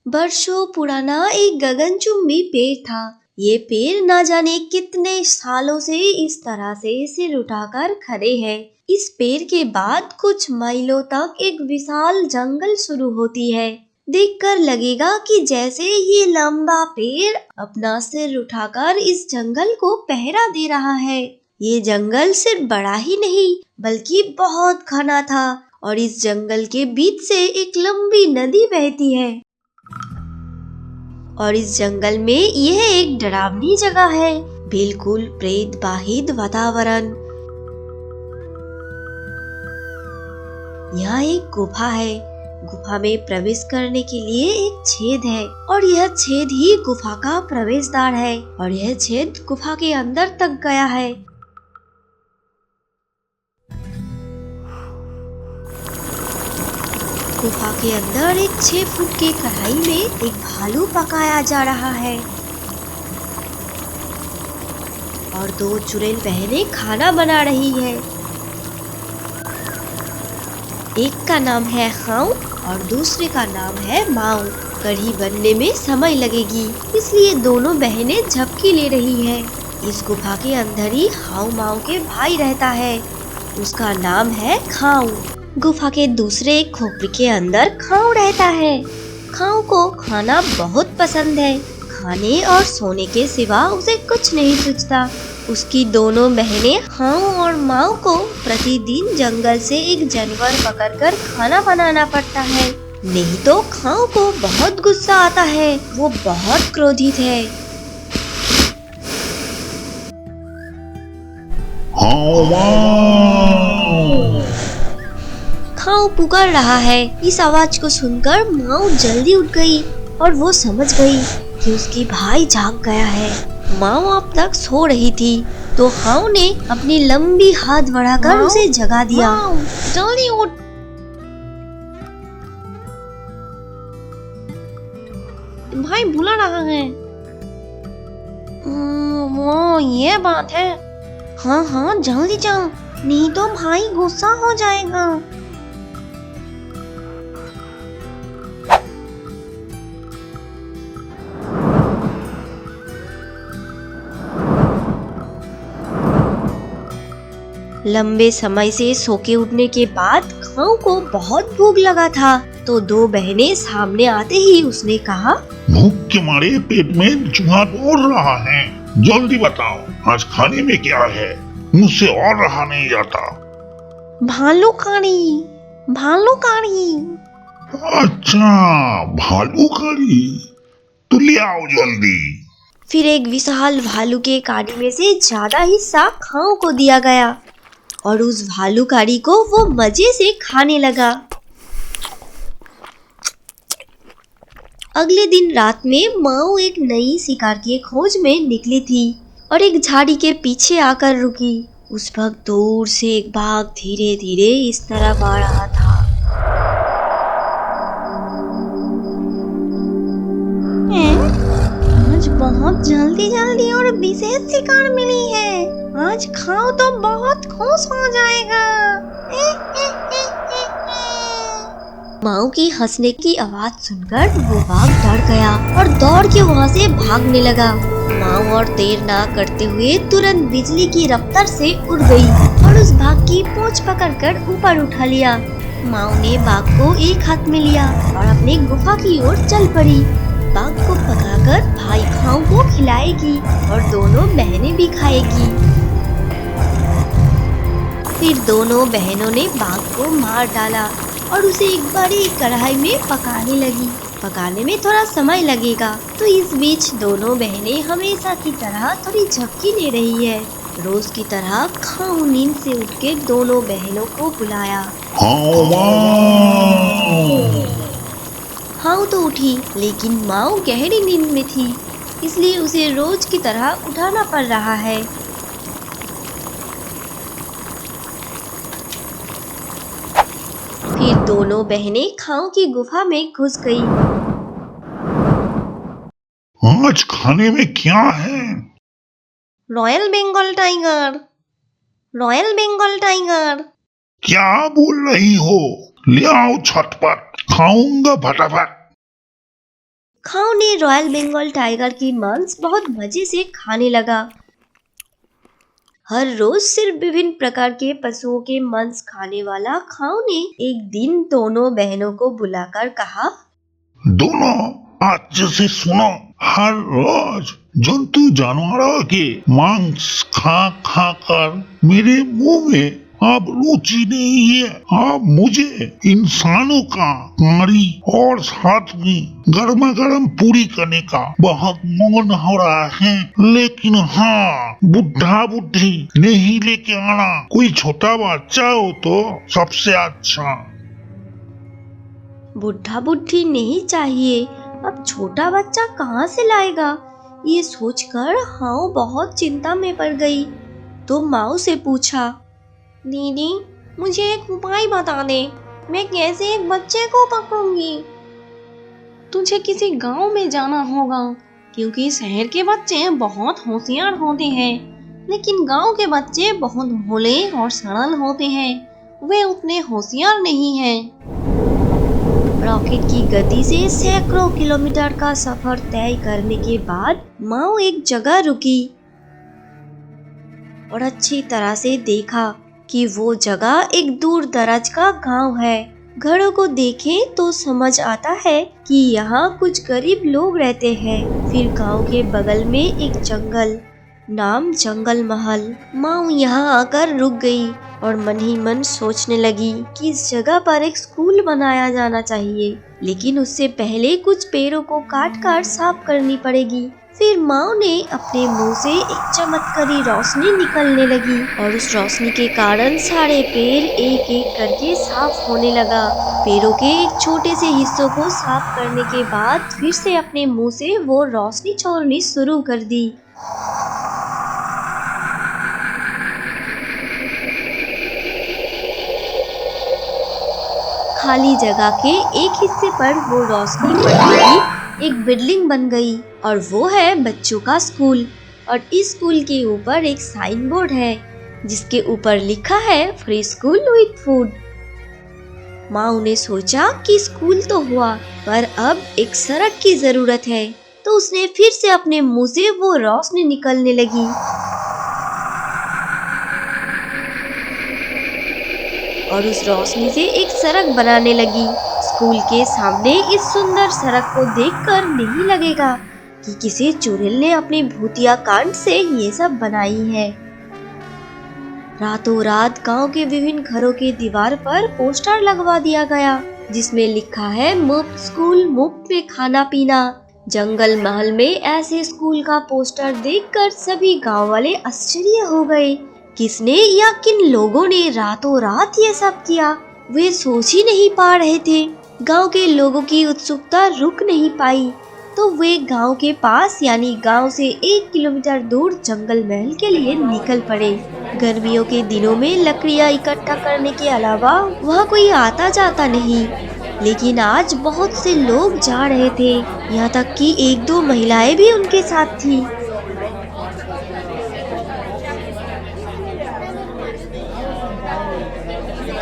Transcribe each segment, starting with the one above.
वर्षों पुराना एक गगनचुंबी पेड़ था। ये पेड़ ना जाने कितने सालों से इस तरह से सिर उठाकर खड़े है। इस पेड़ के बाद कुछ मीलों तक एक विशाल जंगल शुरू होती है। देखकर लगेगा कि जैसे ये लंबा पेड़ अपना सिर उठाकर इस जंगल को पहरा दे रहा है। ये जंगल सिर्फ बड़ा ही नहीं बल्कि बहुत घना था और इस जंगल के बीच से एक लंबी नदी बहती है। और इस जंगल में यह एक डरावनी जगह है, बिल्कुल प्रेत बाहित वातावरण। यहाँ एक गुफा है। गुफा में प्रवेश करने के लिए एक छेद है और यह छेद ही गुफा का प्रवेश द्वार है और यह छेद गुफा के अंदर तक गया है। गुफा के अंदर एक 6 फुट की कढ़ाई में एक भालू पकाया जा रहा है और 2 चुड़ैल बहनें खाना बना रही है। एक का नाम है खाऊ और दूसरे का नाम है माऊ। कढ़ी बनने में समय लगेगी इसलिए दोनों बहनें झपकी ले रही है। इस गुफा के अंदर ही हाऊ माऊ के भाई रहता है, उसका नाम है खाऊ। गुफा के दूसरे एक खोपड़ी के अंदर खाऊ रहता है। खाऊ को खाना बहुत पसंद है। खाने और सोने के सिवा उसे कुछ नहीं सूझता। उसकी दोनों बहनें खाऊ और माऊ को प्रतिदिन जंगल से एक जानवर पकड़कर खाना बनाना पड़ता है, नहीं तो खाऊ को बहुत गुस्सा आता है। वो बहुत क्रोधित है। खाऊ पुकार रहा है। इस आवाज को सुनकर माऊ जल्दी उठ गई और वो समझ गई कि उसकी भाई जाग गया है। माऊ अब तक सो रही थी तो खाऊ ने अपनी लंबी हाथ बढ़ाकर उसे जगा दिया। जल्दी उठ। भाई बुला रहा है। वो ये बात है। हाँ हाँ जल्दी चल, नहीं तो भाई गुस्सा हो जाएगा। लंबे समय से सो के उठने के बाद खाऊ को बहुत भूख लगा था तो 2 बहनें सामने आते ही उसने कहा, भूख के मारे पेट में चूहा दौड़ रहा है, जल्दी बताओ आज खाने में क्या है, मुझसे और रहा नहीं जाता। भालू करी, भालू करी। अच्छा भालू करी, तो ले आओ जल्दी। फिर एक विशाल भालू के काड़ी में से ज्यादा हिस्सा खाऊ को दिया गया और उस भालू कारी को वो मजे से खाने लगा। अगले दिन रात में माऊ एक नई शिकार की खोज में निकली थी और एक झाड़ी के पीछे आकर रुकी। उस वक्त दूर से एक बाघ धीरे धीरे इस तरफ आ रहा था। आज बहुत जल्दी जल्दी और विशेष शिकार मिली है। आज खाओ तो बहुत खुश हो जाएगा। माऊ की हंसने की आवाज सुनकर वो बाघ डर गया और दौड़ के वहाँ से भागने लगा। माऊ और देर ना करते हुए तुरंत बिजली की रफ्तार से उड़ गई और उस बाघ की पूंछ पकड़कर ऊपर उठा लिया। माऊ ने बाघ को एक हाथ में लिया और अपनी गुफा की ओर चल पड़ी। बाघ को पकाकर भाई खाऊ को खिलाएगी और दोनों बहनें भी खाएगी। फिर दोनों बहनों ने बाघ को मार डाला और उसे एक बड़ी कढ़ाई में पकाने लगी। पकाने में थोड़ा समय लगेगा तो इस बीच दोनों बहनें हमेशा की तरह थोड़ी झपकी ले रही है। रोज की तरह खाऊ नींद से उठ के दोनों बहनों को बुलाया। खाऊ तो उठी लेकिन माऊ गहरी नींद में थी, इसलिए उसे रोज की तरह उठाना पड़ रहा है। फिर दोनों बहनें खाऊ की गुफा में घुस गई। आज खाने में क्या है? Royal Bengal tiger, royal Bengal tiger. क्या बोल रही हो? ले आओ झटपट, खाऊंगा फटाफट। खाओ ने रॉयल बंगाल टाइगर की मांस बहुत मजे से खाने लगा। हर रोज सिर्फ विभिन्न प्रकार के पशुओं के मांस खाने वाला खाओ ने एक दिन दोनों बहनों को बुलाकर कहा, दोनों आज से सुनो, हर रोज जंतु जानवरों के मांस खा खा कर मेरे मुंह में अब रुचि नहीं है। अब मुझे इंसानों का करी और साथ में गर्मा गर्म पूरी करने का बहुत मन हो रहा है, लेकिन हाँ, बुढ़ा बुढ़ी नहीं लेके आना, कोई छोटा बच्चा हो तो सबसे अच्छा। बुढ़ा बुढ़ी नहीं चाहिए, अब छोटा बच्चा कहाँ से लाएगा? ये सोचकर हाउ बहुत चिंता में पड़ गई। तो माऊ से पूछा, दीदी मुझे एक उपाय बता दे, मैं कैसे एक बच्चे को पकड़ूंगी? तुझे किसी गांव में जाना होगा, क्योंकि शहर के बच्चे बहुत होशियार होते हैं, लेकिन गांव के बच्चे बहुत भोले और सरल होते हैं, वे उतने होशियार नहीं हैं। रॉकेट की गति से सैकड़ों किलोमीटर का सफर तय करने के बाद माओ एक जगह रुकी और अच्छी तरह से देखा कि वो जगह एक दूर दराज का गांव है। घरों को देखें तो समझ आता है कि यहाँ कुछ गरीब लोग रहते हैं। फिर गांव के बगल में एक जंगल, नाम जंगल महल। माँ यहाँ आकर रुक गई और मन ही मन सोचने लगी कि इस जगह पर एक स्कूल बनाया जाना चाहिए, लेकिन उससे पहले कुछ पेड़ों को काट कर साफ करनी पड़ेगी। फिर माँ ने अपने मुंह से एक चमत्कारी रोशनी निकलने लगी और उस रोशनी के कारण सारे पेड़ एक एक करके साफ होने लगा। पेड़ों के एक छोटे से हिस्सों को साफ करने के बाद फिर से अपने मुंह से वो रोशनी छोड़नी शुरू कर दी। खाली जगह के एक हिस्से पर वो रोशनी पड़ती एक बिल्डिंग बन गई और वो है बच्चों का स्कूल। और इस स्कूल के ऊपर एक साइन बोर्ड है जिसके ऊपर लिखा है फ्री स्कूल विद फूड। माँ ने सोचा कि स्कूल तो हुआ, पर अब एक सड़क की जरूरत है, तो उसने फिर से अपने मुंह से वो रोशनी निकलने लगी। और उस रोशनी से एक सड़क बनाने लगी। स्कूल के सामने इस सुंदर सड़क को देखकर नहीं लगेगा कि किसी चुड़ैल ने अपनी भूतिया कांड से ये सब बनाई है। रातों रात गांव के विभिन्न घरों के दीवार पर पोस्टर लगवा दिया गया जिसमें लिखा है मुफ्त स्कूल, मुफ्त में खाना पीना। जंगल महल में ऐसे स्कूल का पोस्टर देखकर सभी गांव वाले आश्चर्य हो गए। किसने या किन लोगों ने रातों रात ये सब किया, वे सोच ही नहीं पा रहे थे। गांव के लोगों की उत्सुकता रुक नहीं पाई, तो वे गांव के पास यानी गांव से 1 किलोमीटर दूर जंगल महल के लिए निकल पड़े। गर्मियों के दिनों में लकड़ियां इकट्ठा करने के अलावा वहाँ कोई आता जाता नहीं, लेकिन आज बहुत से लोग जा रहे थे, यहाँ तक कि 1-2 महिलाएं भी उनके साथ थी।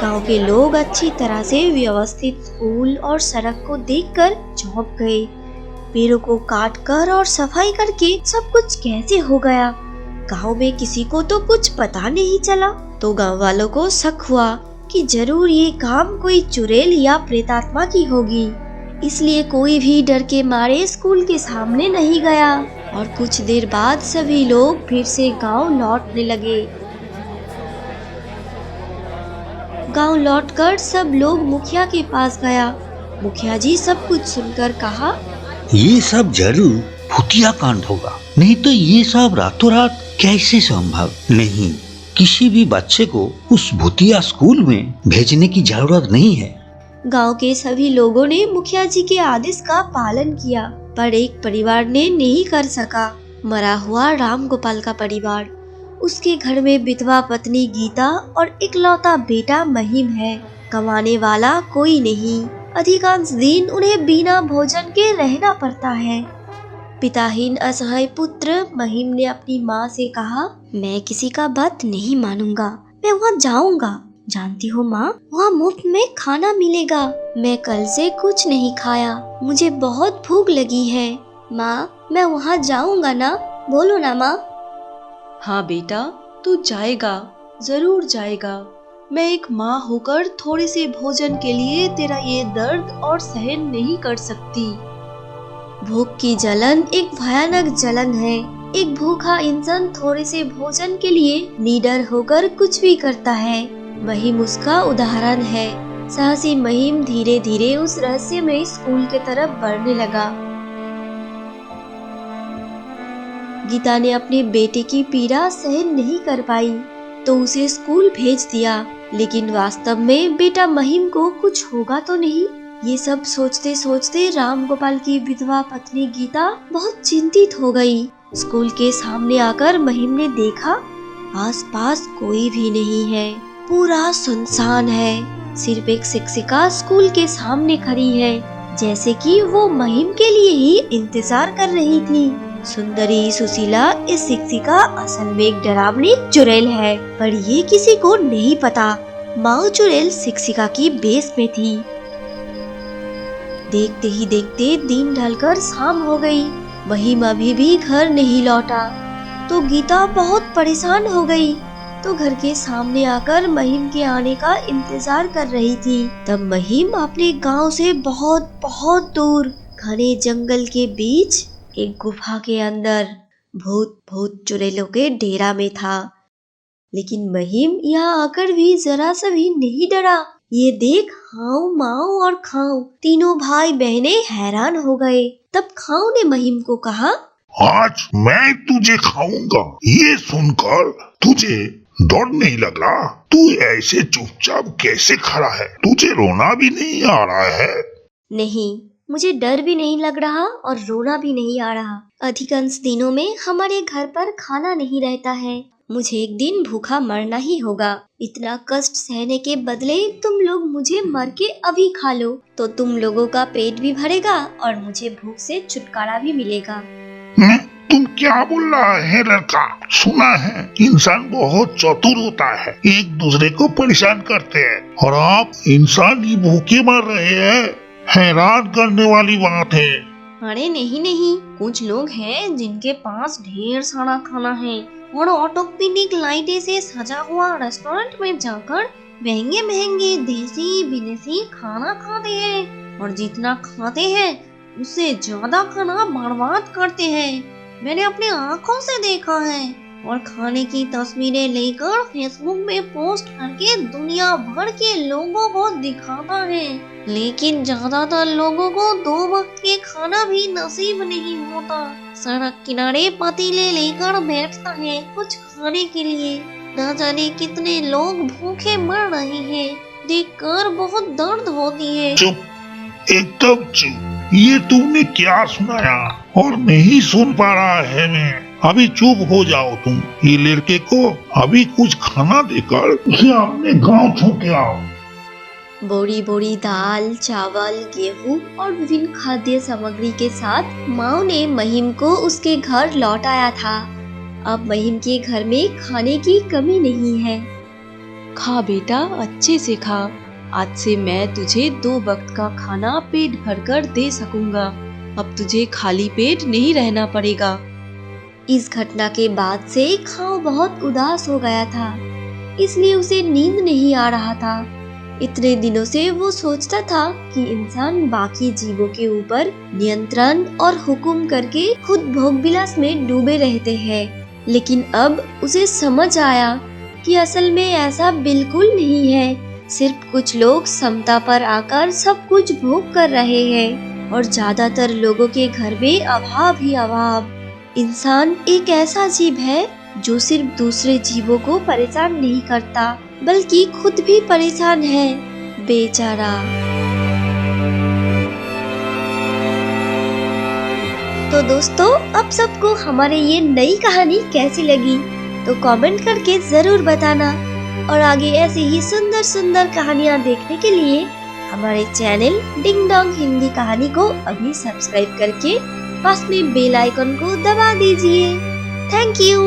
गांव के लोग अच्छी तरह से व्यवस्थित स्कूल और सड़क को देखकर चौंक गए। पेड़ों को काटकर और सफाई करके सब कुछ कैसे हो गया? गांव में किसी को तो कुछ पता नहीं चला। तो गांव वालों को शक हुआ कि जरूर ये काम कोई चुड़ैल या प्रेतात्मा की होगी, इसलिए कोई भी डर के मारे स्कूल के सामने नहीं गया। और कुछ देर बाद सभी लोग फिर से गांव लौटने लगे। गांव लौटकर सब लोग मुखिया के पास गया। मुखिया जी सब कुछ सुनकर कहा, ये सब जरूर भूतिया कांड होगा, नहीं तो ये सब रातों रात कैसे संभव? नहीं, किसी भी बच्चे को उस भूतिया स्कूल में भेजने की जरूरत नहीं है। गांव के सभी लोगों ने मुखिया जी के आदेश का पालन किया, पर एक परिवार ने नहीं कर सका। मरा हुआ राम गोपाल का परिवार। उसके घर में विधवा पत्नी गीता और इकलौता बेटा महिम है। कमाने वाला कोई नहीं। अधिकांश दिन उन्हें बिना भोजन के रहना पड़ता है। पिताहीन असहाय पुत्र महिम ने अपनी माँ से कहा, मैं किसी का बात नहीं मानूंगा, मैं वहाँ जाऊंगा जानती हो माँ, वहाँ मुफ्त में खाना मिलेगा। मैं कल से कुछ नहीं खाया, मुझे बहुत भूख लगी है। माँ, मैं वहाँ जाऊँगा ना? बोलो ना माँ। हाँ बेटा, तू जाएगा, जरूर जाएगा। मैं एक माँ होकर थोड़े से भोजन के लिए तेरा ये दर्द और सहन नहीं कर सकती। भूख की जलन एक भयानक जलन है। एक भूखा इंसान थोड़े से भोजन के लिए निडर होकर कुछ भी करता है। महिम उसका उदाहरण है। साहसी महिम धीरे धीरे उस रहस्यमय स्कूल के तरफ बढ़ने लगा। गीता ने अपने बेटे की पीड़ा सहन नहीं कर पाई तो उसे स्कूल भेज दिया, लेकिन वास्तव में बेटा महिम को कुछ होगा तो नहीं। ये सब सोचते सोचते राम गोपाल की विधवा पत्नी गीता बहुत चिंतित हो गई। स्कूल के सामने आकर महिम ने देखा, आसपास कोई भी नहीं है, पूरा सुनसान है। सिर्फ एक शिक्षिका स्कूल के सामने खड़ी है, जैसे कि वो महिम के लिए ही इंतजार कर रही थी। सुंदरी सुशीला इस शिक्षिका असल में एक डरावनी चुड़ैल है, पर ये किसी को नहीं पता। माँ चुड़ैल शिक्षिका की बेस में थी। देखते ही देखते दिन ढलकर शाम हो गई। महिम अभी भी घर नहीं लौटा तो गीता बहुत परेशान हो गई। तो घर के सामने आकर महिम के आने का इंतजार कर रही थी। तब महिम अपने गांव से बहुत बहुत दूर घने जंगल के बीच एक गुफा के अंदर भूत चुड़ैलों के डेरा में था। लेकिन महिम यहाँ आकर भी जरा सा भी नहीं डरा। ये देख हाउ माऊ और खाऊ तीनों भाई बहने हैरान हो गए। तब खाऊ ने महिम को कहा, आज मैं तुझे खाऊंगा। ये सुनकर तुझे डर नहीं लग रहा? तू ऐसे चुपचाप कैसे खड़ा है? तुझे रोना भी नहीं आ रहा है? नहीं, मुझे डर भी नहीं लग रहा और रोना भी नहीं आ रहा। अधिकांश दिनों में हमारे घर पर खाना नहीं रहता है। मुझे एक दिन भूखा मरना ही होगा। इतना कष्ट सहने के बदले तुम लोग मुझे मर के अभी खा लो तो तुम लोगों का पेट भी भरेगा और मुझे भूख से छुटकारा भी मिलेगा। तुम क्या बोल रहा है लड़का? सुना है इंसान बहुत चतुर होता है, एक दूसरे को परेशान करते हैं, और आप इंसान ही भूखे मर रहे हैं। हैरान करने वाली बात है। अरे नहीं, कुछ लोग हैं जिनके पास ढेर सारा खाना है और ऑटोक्लिनिक लाइटें से सजा हुआ रेस्टोरेंट में जाकर महंगे महंगे देसी विदेशी खाना खाते हैं, और जितना खाते हैं उससे ज्यादा खाना बर्बाद करते हैं। मैंने अपने आँखों से देखा है और खाने की तस्वीरें लेकर फेसबुक में पोस्ट करके दुनिया भर के लोगों को दिखाता है। लेकिन ज्यादातर लोगों को 2 वक्त के खाना भी नसीब नहीं होता। सड़क किनारे पतीले लेकर बैठता है कुछ खाने के लिए। न जाने कितने लोग भूखे मर रहे हैं, देखकर बहुत दर्द होती है। चुप, एकदम चुप। ये तुमने क्या सुनाया? और नहीं सुन पा रहा है मैं। अभी चुप हो जाओ तुम। ये लड़के को अभी कुछ खाना देकर उसे अपने गांव छोड़ के आओ। बोरी बोरी दाल, चावल, गेहूं और विभिन्न खाद्य सामग्री के साथ माँ ने महिम को उसके घर लौटाया था। अब महिम के घर में खाने की कमी नहीं है। खा बेटा, अच्छे से खा। आज से मैं तुझे 2 वक्त का खाना पेट भरकर दे सकूंगा। अब तुझे खाली पेट नहीं रहना पड़ेगा। इस घटना के बाद से खाओ बहुत उदास हो गया था, इसलिए उसे नींद नहीं आ रहा था। इतने दिनों से वो सोचता था कि इंसान बाकी जीवों के ऊपर नियंत्रण और हुक्म करके खुद भोग विलास में डूबे रहते हैं, लेकिन अब उसे समझ आया कि असल में ऐसा बिल्कुल नहीं है। सिर्फ कुछ लोग समता पर आकर सब कुछ भोग कर रहे हैं और ज्यादातर लोगों के घर में अभाव ही अभाव। इंसान एक ऐसा जीव है जो सिर्फ दूसरे जीवों को परेशान नहीं करता बल्कि खुद भी परेशान है, बेचारा। तो दोस्तों, अब सबको हमारे ये नई कहानी कैसी लगी तो कमेंट करके जरूर बताना, और आगे ऐसे ही सुंदर सुंदर कहानियाँ देखने के लिए हमारे चैनल डिंग डोंग हिंदी कहानी को अभी सब्सक्राइब करके पास में बेल आइकन को दबा दीजिए। Thank you.